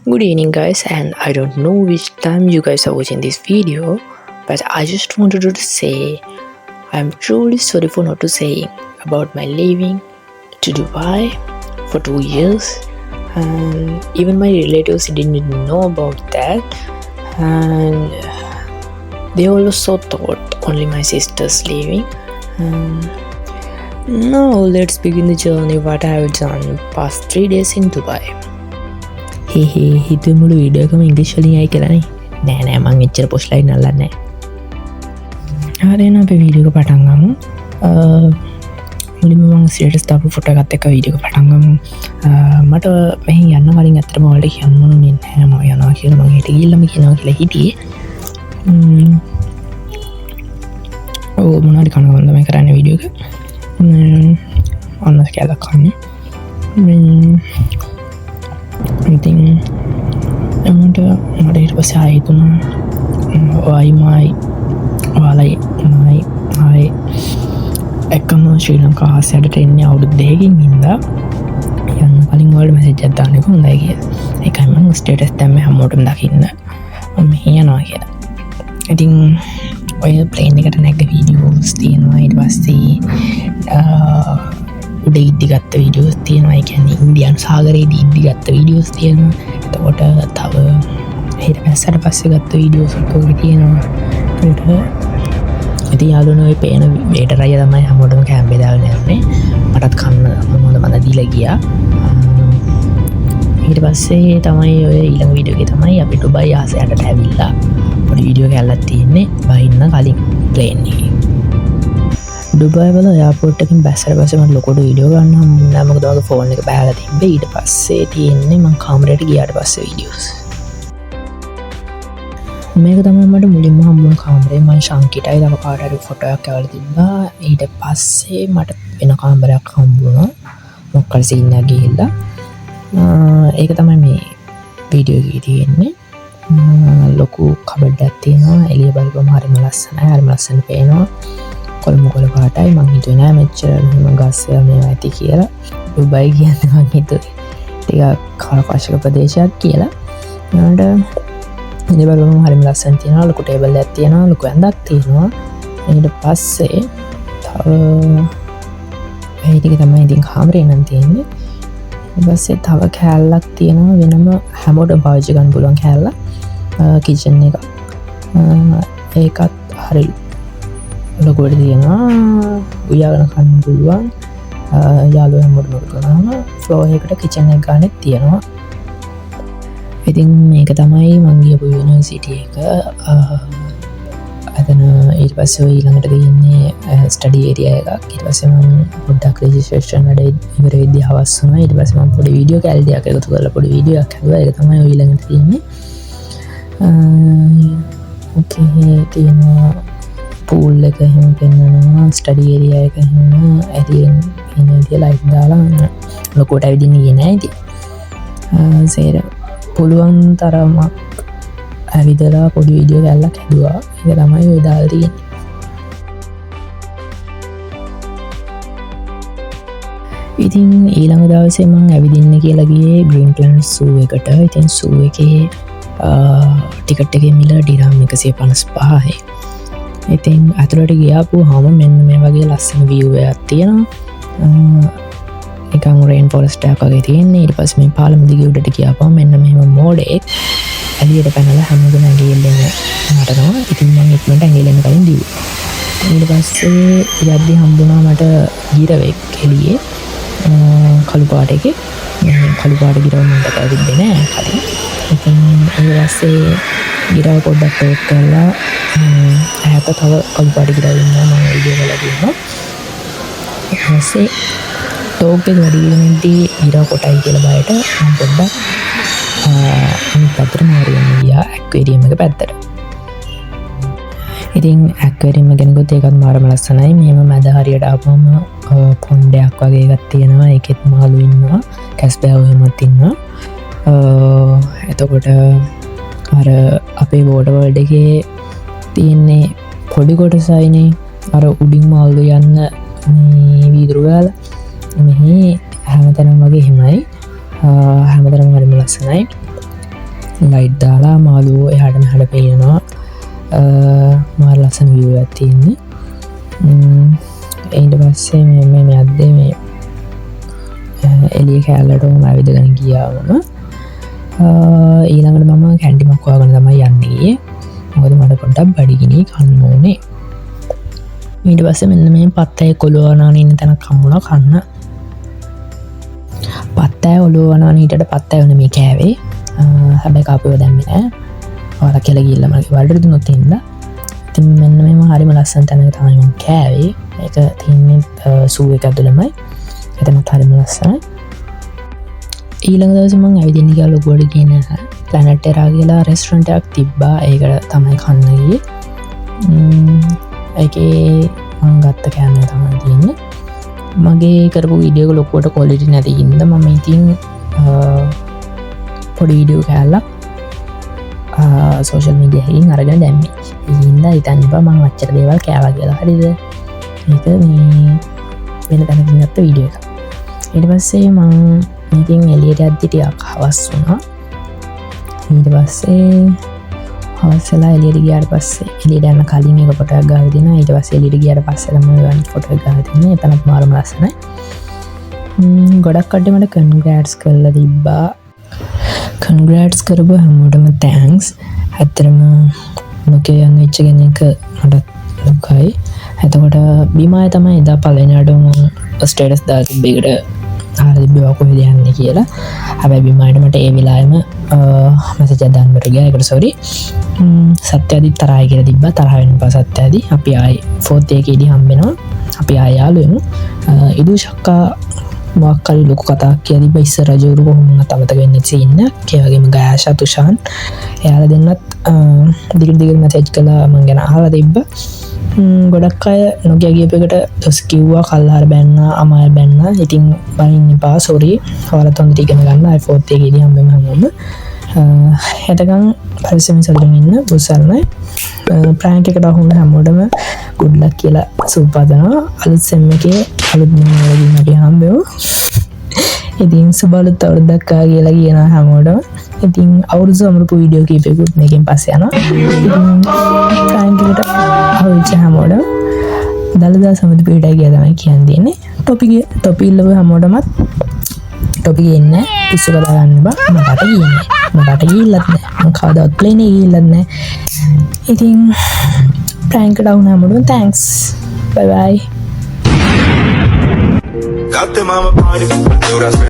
Good evening, guys, and I don't know which time you guys are watching this video, but I just wanted to say I'm truly sorry for not to saying about my leaving to Dubai for 2 years, and even my relatives didn't know about that, and they also thought only my sister's leaving. Now let's begin the journey what I have done past 3 days in Dubai. හිත මුළු විඩියෝකම ඉංග්‍රීසිවලින් අය කරන්නේ නෑ මං එච්චර පොස්ලයි නල්ලන්නේ හරිනම් අපි video එක පටන් ගමු මුලින්ම මම ස්ටේටස් දාපු ෆොටෝ එකත් එක්ක වීඩියෝ එක පටන් ගමු මට මෙහෙන් යන්න කලින් ඇත්තටම ඔයාලට කියන්න ඕනේ නෑ මම යනවා කියලා මං හිත ගිහිල්ලාම කියනවා කියලා හිටියේ ඔව් මොනවද කනවල මම කරන්නේ වීඩියෝ එක ඔන්න කියලා කන්නේ ඉතින් එමට මට හිට පස්සේ ආයතුනා වයිමයි ඔයාලයි මයි ආය එක්කම ශ්‍රී ලංකා ආසයට එන්නේ අවුරුදු දෙකකින් හින්දා යන්න කලින් වලට මැසේජ් එකක් දාන්න එක හොඳයි කියලා. ඒකයි මම ස්ටේටස් දැම්මේ හැමෝටම දකින්න මම මෙහි යනවා කියලා. ඉතින් ඔය ප්ලේන් එකට නැග්ග වීඩියෝස් තියෙනවා ඊට පස්සේ උඩ ඉද්දිගත්ත වීඩියෝස් තියෙනවා ඒ කියන්නේ ඉන්දියානු සාගරයේදී ඉද්දිගත්ත වීඩියෝස් තියෙනවා එතකොට තව ඊට පස්සට පස්සේ ගත්ත වීඩියෝස් ඔක්කොම තියෙනවා ඊට ඉතින් යාළුවනේ ඔය පේන වේටරය තමයි හැමෝටම කැම්බේ දාගෙන යන්නේ මටත් කන්න මොනවද මම දීලා ගියා ඊට පස්සේ තමයි ඔය ඊළඟ වීඩියෝ එකේ තමයි අපි ඩුබයි ආසයට ඇවිල්ලා පොඩි වීඩියෝ එකක් තියෙන්නේ බහින්න කලින් ප්ලේන් එකේ ඩුබයි වල එයාපෝට් එකකින් බැස්සට පස්සේ මට ලොකුට වීඩියෝ ගන්න හම්බුණා මොකද මගේ ෆෝන් එක බෑලා තිබ්බේ ඊට පස්සේ තියෙන්නේ මම කාමරේට ගියාට පස්සේ වීඩියෝස් මේක තමයි මට මුලින්ම හම්බුණු කාමරේ මම ශංකිටයි තව කාට හරි ෆොටෝ එකක් ඇවලා තිබ්බා ඊට පස්සේ මට වෙන කාමරයක් හම්බුණා මොකක්ද සීන් එක ගිහිල්ලා ඒක තමයි මේ වීඩියෝ එකේ තියෙන්නේ ලොකු කබඩයක් තියෙනවා එළිය බලපුවම හරිම ලස්සනයි හරිම ලස්සන පේනවා කොළඹ පාටයි මං හිතුවේ නෑ මෙච්චර මෙහෙම ගස් මේවා ඇති කියලා ඩුබයි කියන්නේ මං හිතුවේ ටිකක් කාර්යකාශක ප්‍රදේශයක් කියලා ඊට ඉතින් බලමු හරිම ලස්සන තියෙනවා ලොකු ටේබල් එකක් තියෙනවා ලොකු ඇඳක් තියෙනවා ඊට පස්සේ තව මේ ටික තමයි ඉතින් කාමරේ නම් තියෙන්නේ ඊට පස්සේ තව කෑල්ලක් තියෙනවා වෙනම හැමෝටම පාවිච්චි කරන්න පුළුවන් කෑල්ලක් කිචන් එක ඒකත් හරි ලොකුවට තියෙනවා උයාගෙන කන්න පුළුවන් යාළුවෝ හැමෝටම කරනවා ෆ්ලෝර් එකට කිචන් එක ගන්නෙත් තියෙනවා ඉතින් මේක තමයි මං ගියපු යුනිවර්සිටි එක අතන ඊට පස්සේ ඊළඟට තියෙන්නේ ස්ටඩි ඒරියා එකක් ඊට පස්සේ මම පොඩ්ඩක් රෙජිස්ට්‍රේෂන් වැඩ ඉවර වෙද්දී හවස් වුණා ඊට පස්සේ මම පොඩි වීඩියෝ කැලඩියක් එකතු කරලා පොඩි වීඩියෝ එකක් හදුවා ඒක තමයි ඔය ඊළඟට තියෙන්නේ ඕකේ තියෙනවා පූල් එක එහෙම පෙන්වනවා ස්ටඩි ඒරියා එක එහෙම ඇරියෙන් ඉන්න විදිය ලයිට් දාලා ලොකුවට ඇවිදින්න ගියේ නෑ ඉතින් සේර පුළුවන් තරමක් ඇවිදලා පොඩි වීඩියෝ කැල්ලක් හැදුවා ඒක තමයි ඔය දාලා තියෙන්නේ ඉතින් ඊළඟ දවසේ මම ඇවිදින්න කියලා ගියේ ග්‍රීන් ප්ලැනට් සූ එකට ඉතින් සූ එකේ ටිකට් එකේ මිල ඩිරම් 155යි ඉතින් ඇතුළට ගියාපු හම මෙන්න මේ වගේ ලස්සන view එකක් තියෙනවා නිකන් රේන් ෆොරෙස්ට් එකක් වගේ තියෙන්නේ ඊට පස්සේ මේ පාලම දිගේ උඩට ගියාපුවම මෙන්න මෙහෙම මෝඩෙක් එළියට පැනලා හැමෝගෙම ඇඟිල්ලෙන් නටනවා ඉතින් මම ඉක්මනට ඇඟිල්ලෙන් කලින් දිව්වා ඊට පස්සේ යද්දි හම්බුණා මට ගිරවෙක් එළියේ කළු පාට එකේ කළු පාට ගිරව මට ඇවිද්දේ නෑ කලින් ඉතින් ඊට පස්සේ ගිරව පොඩ්ඩක් ටෝක් කරලා ඈත තව කළු පාට ගිරව ඉන්නවා මම වීඩියෝ වල දුන්නා ඊට පස්සේ ටෝක් එක වැඩි වෙන ඉඳී ගිරව කොටයි කියලා බයට මම පොඩ්ඩක් අනිත් පැත්තට මාරුවෙන්න ගියා ඇක්වේරියම් එක පැත්තට ඉතින් ඇක්වේරියම් එක ගැන ගොත් ඒකත් මාරම ලස්සනයි මෙහෙම මැද හරියට ආපුවම පොණ්ඩයක් වගේ එකක් තියෙනවා ඒකෙත් මාළු ඉන්නවා කැස්බෑවෝ එහෙමත් ඉන්නවා එතකොට අර අපේ වෝටර් වර්ල්ඩ් එකේ තියෙන්නේ පොඩි කොටසයිනේ අර උඩින් මාළු යන්න මේ වීදුරු ගාලා මෙහි හැමතැනම වගේ එහෙමයි හැමතැනම හරිම ලස්සනයි ලයිට් දාලා මාළුවෝ එහාට මෙහාට පේනවා. මාර ලස්සන view එකක් තියෙන්නේ. ඊට පස්සේ මේ අද්දේ මේ එළිය කැලලටම ඇවිදගෙන ගියාම ඊළඟට මම කැන්ටිමක් හොයාගෙන තමයි යන්නේ. මොකද මට පොඩ්ඩක් බඩගිනි කන්න ඕනේ. ඊට පස්සේ මෙන්න මේ පත්තයි කොළුව අනාගෙන ඉන්න තැනක් හම්බුණා කන්න. පත්තයි ඔළුව අනාගෙන හිටට පත්තයි වුණ මේ කෑවේ. හැබැයි කාපුව දැම්මේ නෑ. ඔයාලා කියලා ගිහලා මගේ වලට දුන්නොත් ඉන්න. ඉතින් මෙන්න මේම හරිම ලස්සන තැනක තමයි මම කෑවේ. ඒක තියන්නේ සූ එක ඇතුළෙමයි. එතනත් හරිම ලස්සනයි. ඊළඟ දවසේ මම ඇවිදින්න ගියා ලොකුවට ගියේ නැහැ. ප්ලැනට් ටෙරා කියලා රෙස්ටොරන්ට් එකක් තිබ්බා. ඒකට තමයි කන්න ගියේ. ඒකේ මම ගත්ත කෑම තමයි තියෙන්නේ. මගේ කරපු වීඩියෝ එක ලොකුවට ක්වොලිටි නැති හින්දා මම ඉතින් පොඩි වීඩියෝ කෑල්ලක් සෝෂල් මීඩියා එකකින් අරගෙන දැම්මේ. ඒ හින්දා හිතන්න එපා මම අච්චර දේවල් කෑවා කියලා. හරිද? මේක මේ වෙන තැනකින් ගත්ත වීඩියෝ එකක්. ඊට පස්සේ මම මේකෙන් එළියට යද්දි ටිකක් හවස් වුණා. ඊට පස්සේ හවස් වෙලා එළියට ගියාට පස්සේ එළියට යන්න කලින් එක ෆොටෝ එකක් ගහලා තිනා. ඊට පස්සේ එළියට ගියාට පස්සේ තමයි අනිත් ෆොටෝ එක ගහලා තින්නේ. එතනත් මාරම ලස්සනයි. ගොඩක් කඩේ මට කන්ග්‍රෑට්ස් කරලා තිබ්බා. කන්ග්‍රෑට්ස් කරපු හැමෝටම තෑන්ක්ස්. ඇත්තටම නොකිය යන්න වෙච්ච කෙනෙක් මට දුකයි. එතකොට බිමාය තමයි එදා පළවෙනියටම ස්ටේටස් දාලා තිබ්බේකට ආර තිබ්බේ කොහෙද යන්නේ කියලා. හැබැයි බිමායට මට ඒ වෙලාවෙම මැසේජ් එකක් දාන්න බැරි ගියා. ඒකට සෝරි. සත්‍යදී තරහයි කියලා තිබ්බා. තරහ වෙන්න එපා සත්‍යදී. අපි ආයි 4th එකේදී හම්බෙනවා. අපි ආයි යාළු වෙමු. ඉදු ශක්කා මොකක්කරි ලොකු කතාවක් කියලා තිබ්බා. ඉස්සර රජවරු කොහොමද අමතක වෙන්නේ සීන් එක. ඒ වගේම ගයාෂා තුෂාන් එයාලා දෙන්නත් දිගට මැසේජ් කළා. මම ගැන අහලා තිබ්බා. ගොඩක් අය නොකිය ගියපෙකට දොස් කිව්වා, කල්හාර බැන්නා, අමාල් බැන්නා. ඉතින් බනින්න එපා සෝරි. ඔයාලත් හොඳට ඉගෙන ගන්න. ආයි 4th එකේදී හම්බෙමු හැමෝම. එතකන් පරිස්සමින් සතුටින් ඉන්න. බුසල්නේ. ප්‍රෑන්ක් එකට අහුන්න හැමෝටම good luck කියලා සුබපදනවා. අලුත් සෙම් එකේ අලුත් මොනවලදී අපි හම්බෙමු. ඉතින් සුබලුත් අවුරුද්දක් ආ කියලා කියනවා හැමෝටම. ඉතින් අවුරුදු සමරපු වීඩියෝ කීපයකුත් මේකෙන් පස්සේ යනවා. ඉතින් ප්‍රෑන්ක් එකට අහුවෙච්ච හැමෝටම දලදා සමද පීඩයි කියලා තමයි කියන්නේ. ටොපි ඉල්ලපු හැමෝටමත් ටොපි එන්න පිස්සු කතා ගන්න බා. මට කියන්නේ. මට ගිහිල්ලත් නැහැ. මම කවදාවත් ප්ලේන් එකේ ගිහිල්ලත් නැහැ. ඉතින් ප්‍රෑන්ක් එකට අහුන හැමෝටම thanks. bye bye. Got the mama party, do that's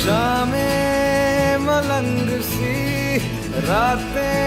शामें मलंग सी रातें